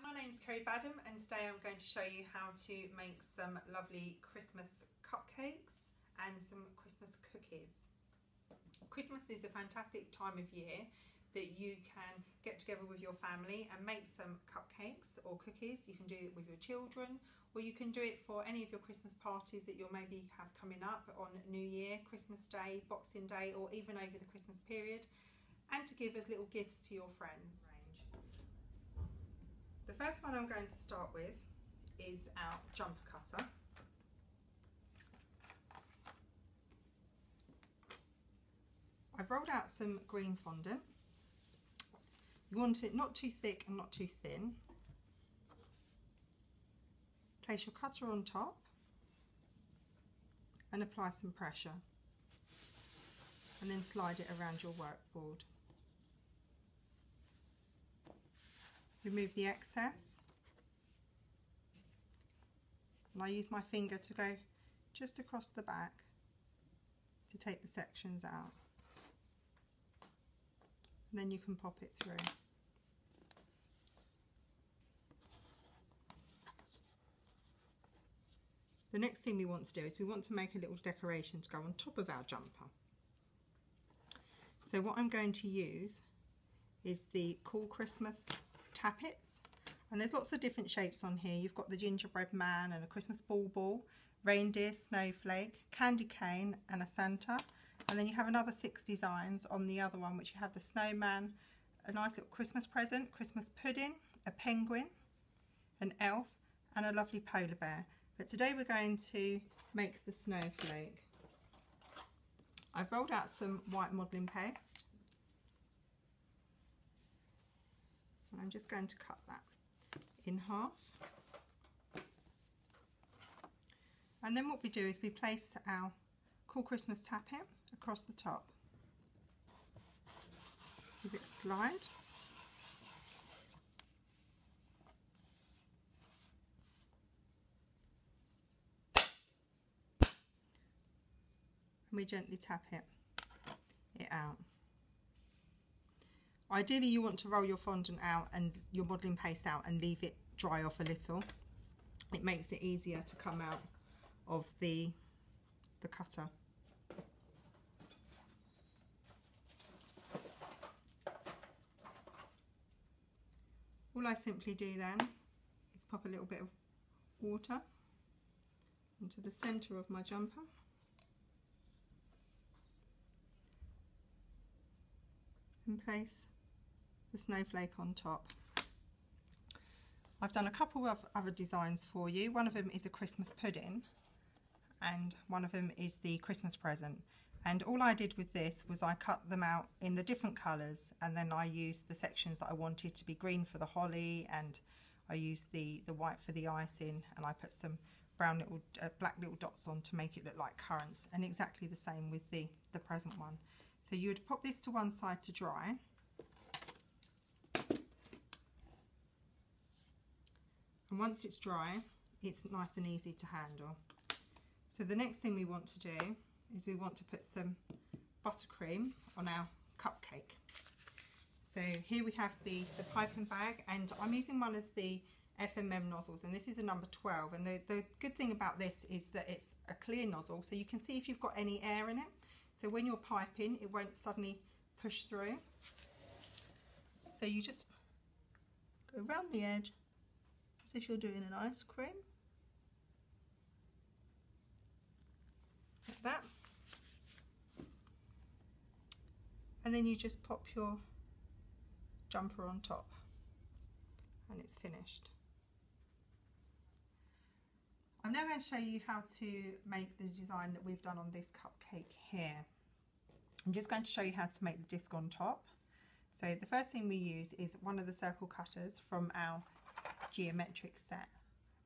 My name's Kerry Badham and today I'm going to show you how to make some lovely Christmas cupcakes and some Christmas cookies. Christmas is a fantastic time of year that you can get together with your family and make some cupcakes or cookies. You can do it with your children, or you can do it for any of your Christmas parties that you'll maybe have coming up on New Year, Christmas Day, Boxing Day, or even over the Christmas period, and to give as little gifts to your friends. The first one I'm going to start with is our jumper cutter. I've rolled out some green fondant. You want it not too thick and not too thin. Place your cutter on top and apply some pressure, and then slide it around your workboard. Remove the excess, and I use my finger to go just across the back to take the sections out, and then you can pop it through. The next thing we want to do is we want to make a little decoration to go on top of our jumper. So what I'm going to use is the Cool Christmas Tappets, and there's lots of different shapes on here. You've got the gingerbread man and a Christmas bauble, reindeer, snowflake, candy cane and a Santa, and then you have another 6 designs on the other one, which you have the snowman, a nice little Christmas present, Christmas pudding, a penguin, an elf and a lovely polar bear. But today we're going to make the snowflake. I've rolled out some white modelling paste, and I'm just going to cut that in half. And then what we do is we place our Cool Christmas Tappet across the top. Give it a slide. And we gently tap it out. Ideally you want to roll your fondant out and your modelling paste out and leave it dry off a little. It makes it easier to come out of the cutter. All I simply do then is pop a little bit of water into the centre of my jumper, and place the snowflake on top. I've done a couple of other designs for you. One of them is a Christmas pudding and one of them is the Christmas present, and all I did with this was I cut them out in the different colours, and then I used the sections that I wanted to be green for the holly, and I used the white for the icing, and I put some brown little black little dots on to make it look like currants, and exactly the same with the present one. So you would pop this to one side to dry, and once it's dry it's nice and easy to handle. So the next thing we want to do is we want to put some buttercream on our cupcake. So here we have the piping bag, and I'm using one of the FMM nozzles, and this is a number 12, and the good thing about this is that it's a clear nozzle, so you can see if you've got any air in it. So when you're piping, it won't suddenly push through. So you just go around the edge as if you're doing an ice cream, like that. And then you just pop your jumper on top and it's finished. I'm now going to show you how to make the design that we've done on this cupcake here. I'm just going to show you how to make the disc on top. So the first thing we use is one of the circle cutters from our geometric set,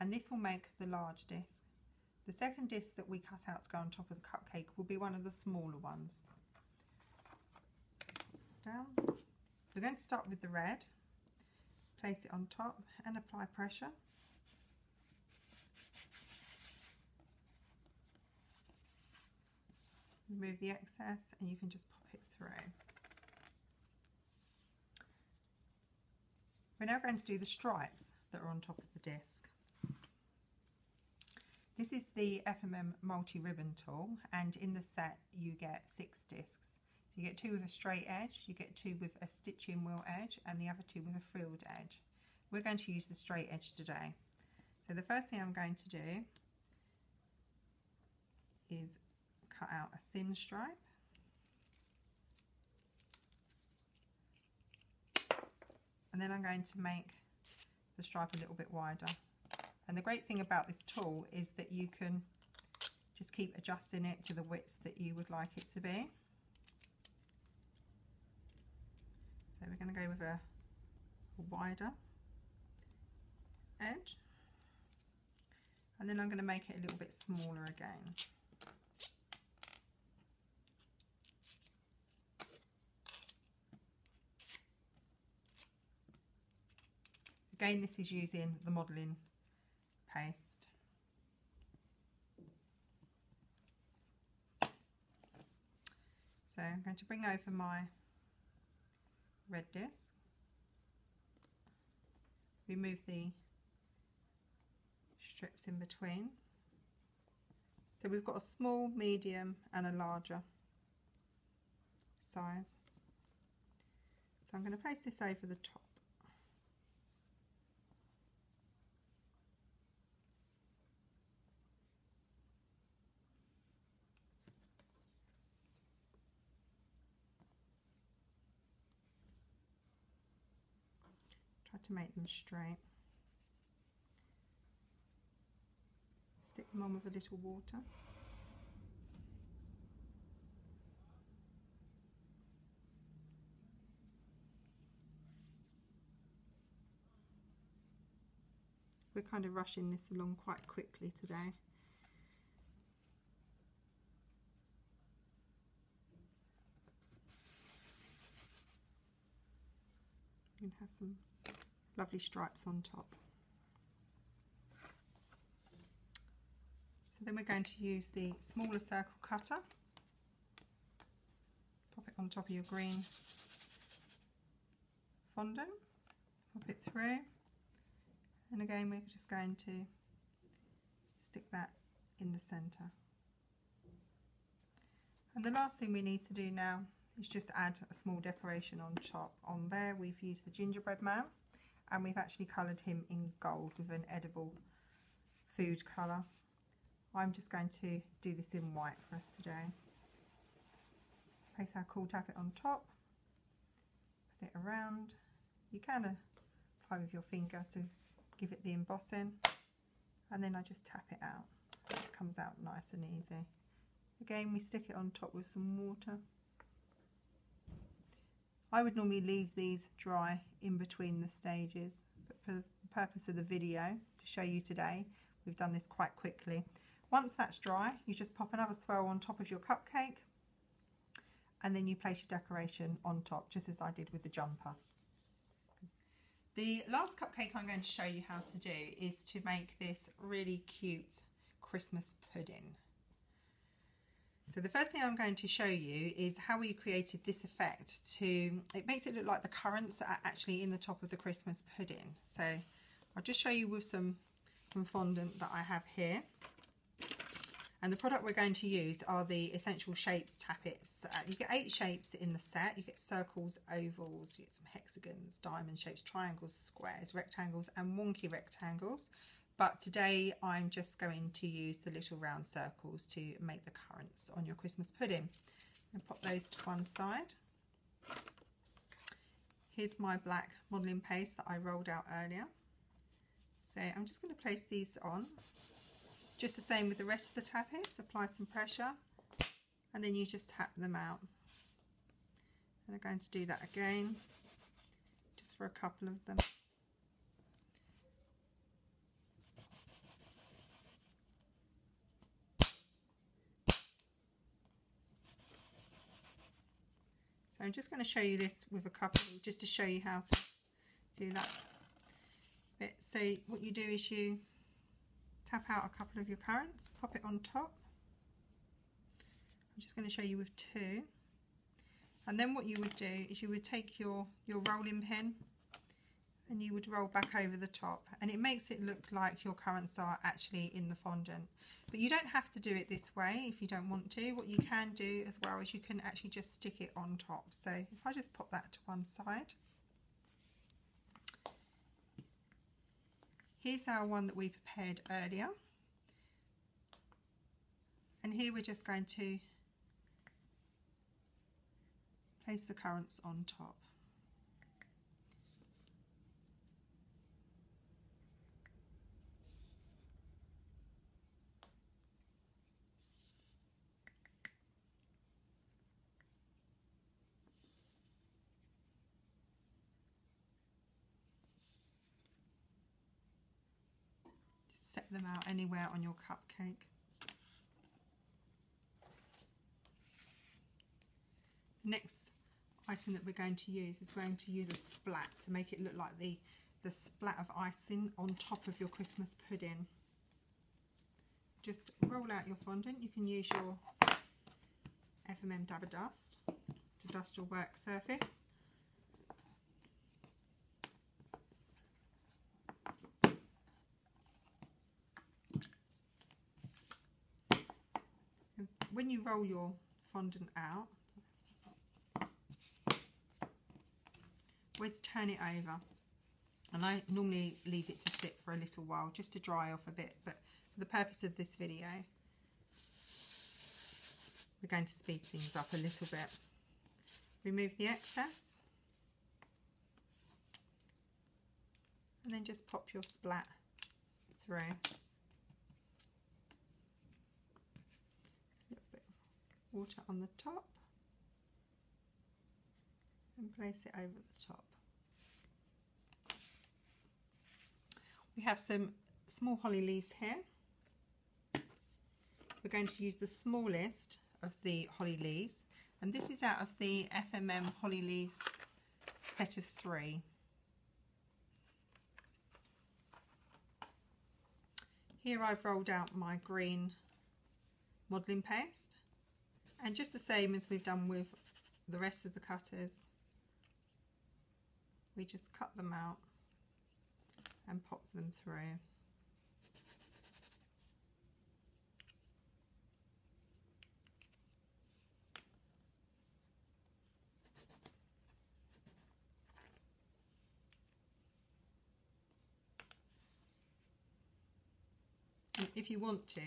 and this will make the large disc. The second disc that we cut out to go on top of the cupcake will be one of the smaller ones. Down. We're going to start with the red, place it on top and apply pressure. Remove the excess and you can just pop it through. We're now going to do the stripes. that are on top of the disc. This is the FMM multi-ribbon tool, and in the set you get 6 discs. So you get 2 with a straight edge, you get 2 with a stitching wheel edge, and the other 2 with a frilled edge. We're going to use the straight edge today. So the first thing I'm going to do is cut out a thin stripe. And then I'm going to make the stripe a little bit wider. And the great thing about this tool is that you can just keep adjusting it to the width that you would like it to be. So we're going to go with a wider edge. And then I'm going to make it a little bit smaller again. Again, this is using the modelling paste. So I'm going to bring over my red disc, remove the strips in between. So we've got a small, medium and a larger size. So I'm going to place this over the top. Try to make them straight. Stick them on with a little water. We're kind of rushing this along quite quickly today. You can have some lovely stripes on top. So then we're going to use the smaller circle cutter. Pop it on top of your green fondant, pop it through, and again we're just going to stick that in the centre. And the last thing we need to do now is just add a small decoration on top. On there we've used the gingerbread man, and we've actually coloured him in gold with an edible food colour. I'm just going to do this in white for us today. Place our cool tappet on top, put it around. You can apply with your finger to give it the embossing, and then I just tap it out. It comes out nice and easy. Again, we stick it on top with some water. I would normally leave these dry in between the stages, but for the purpose of the video to show you today, we've done this quite quickly. Once that's dry, you just pop another swirl on top of your cupcake, and then you place your decoration on top, just as I did with the jumper. The last cupcake I'm going to show you how to do is to make this really cute Christmas pudding. So the first thing I'm going to show you is how we created this effect. It makes it look like the currants are actually in the top of the Christmas pudding. So I'll just show you with some fondant that I have here. And the product we're going to use are the Essential Shapes tappets. You get 8 shapes in the set. You get circles, ovals, you get some hexagons, diamond shapes, triangles, squares, rectangles and wonky rectangles. But today I'm just going to use the little round circles to make the currants on your Christmas pudding. And pop those to one side. Here's my black modelling paste that I rolled out earlier. So I'm just going to place these on. Just the same with the rest of the tappets, apply some pressure and then you just tap them out. And I'm going to do that again, just for a couple of them. So I'm just going to show you this with a couple, just to show you how to do that bit. So what you do is you tap out a couple of your currants, pop it on top. I'm just going to show you with 2. And then what you would do is you would take your rolling pin and you would roll back over the top, and it makes it look like your currants are actually in the fondant. But you don't have to do it this way if you don't want to. What you can do as well is you can actually just stick it on top. So if I just pop that to one side. Here's our one that we prepared earlier. And here we're just going to place the currants on top. Just set them out anywhere on your cupcake. Next item that we're going to use is going to use a splat to make it look like the splat of icing on top of your Christmas pudding. Just roll out your fondant. You can use your FMM Dabber Dust to dust your work surface. And when you roll your fondant out, always turn it over, and I normally leave it to sit for a little while just to dry off a bit, but for the purpose of this video we're going to speed things up a little bit. Remove the excess and then just pop your splat through. A little bit of water on the top and place it over the top. We have some small holly leaves here. We're going to use the smallest of the holly leaves, and this is out of the FMM Holly Leaves set of 3. Here I've rolled out my green modelling paste, and just the same as we've done with the rest of the cutters, we just cut them out and pop them through. And if you want to,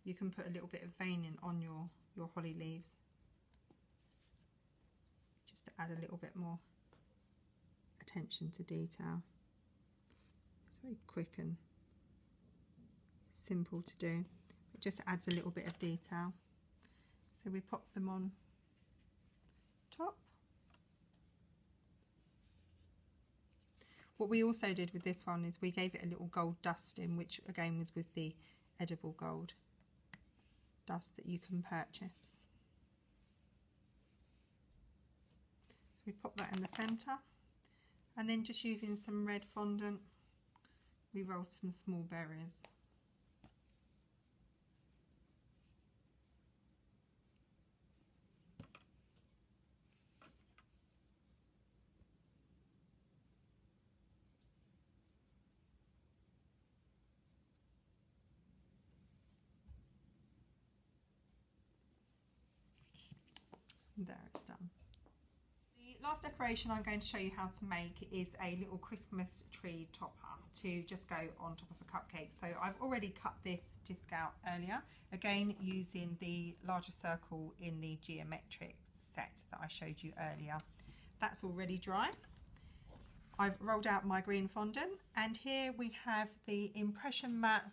you can put a little bit of veining on your holly leaves, just to add a little bit more attention to detail. It's very quick and simple to do. It just adds a little bit of detail. So we pop them on top. What we also did with this one is we gave it a little gold dusting, which again was with the edible gold dust that you can purchase. So we pop that in the centre, and then just using some red fondant, we rolled some small berries. And there it's done. The last decoration I'm going to show you how to make is a little Christmas tree topper to just go on top of a cupcake. So I've already cut this disc out earlier, again using the larger circle in the geometric set that I showed you earlier. That's already dry. I've rolled out my green fondant, and here we have the Impression Matte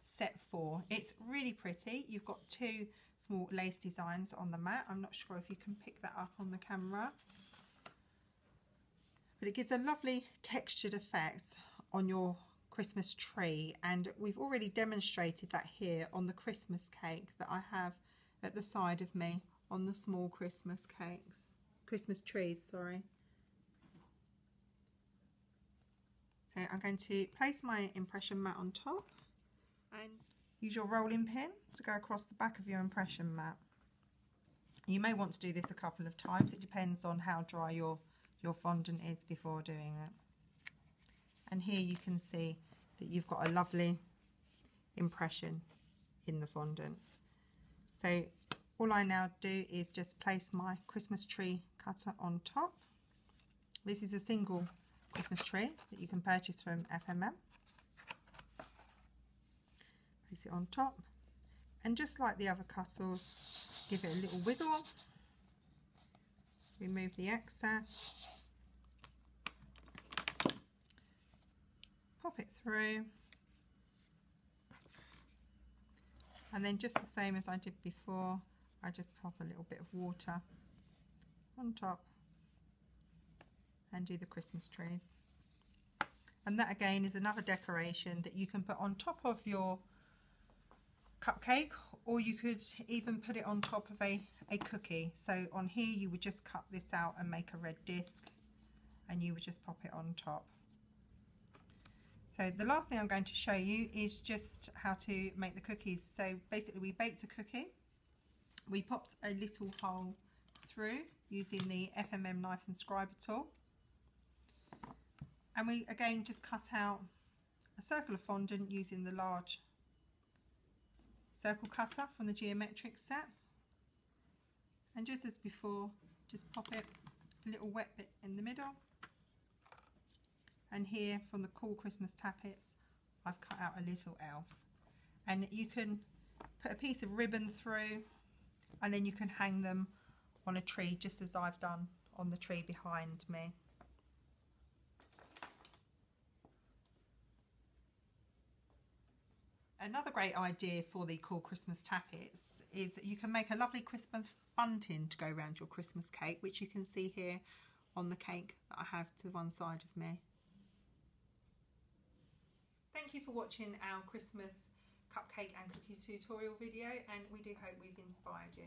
set 4. It's really pretty. You've got 2 small lace designs on the mat. I'm not sure if you can pick that up on the camera, but it gives a lovely textured effect on your Christmas tree, and we've already demonstrated that here on the Christmas cake that I have at the side of me on the small Christmas trees, sorry. So I'm going to place my impression mat on top and use your rolling pin to go across the back of your impression mat. You may want to do this a couple of times. It depends on how dry your fondant is before doing it. And here you can see that you've got a lovely impression in the fondant. So all I now do is just place my Christmas tree cutter on top. This is a single Christmas tree that you can purchase from FMM. Place it on top, and just like the other cutters, give it a little wiggle, remove the excess, pop it through, and then just the same as I did before, I just pop a little bit of water on top and do the Christmas trees. And that again is another decoration that you can put on top of your cupcake, or you could even put it on top of a cookie. So on here you would just cut this out and make a red disc, and you would just pop it on top. So the last thing I'm going to show you is just how to make the cookies. So basically we baked a cookie, we popped a little hole through using the FMM knife and scriber tool, and we again just cut out a circle of fondant using the large circle cutter from the geometric set, and just as before, just pop it a little wet bit in the middle. And here from the Cool Christmas Tappets, I've cut out a little elf, and you can put a piece of ribbon through, and then you can hang them on a tree just as I've done on the tree behind me. Another great idea for the Cool Christmas Tappets is that you can make a lovely Christmas bunting to go around your Christmas cake, which you can see here on the cake that I have to one side of me. Thank you for watching our Christmas cupcake and cookie tutorial video, and we do hope we've inspired you.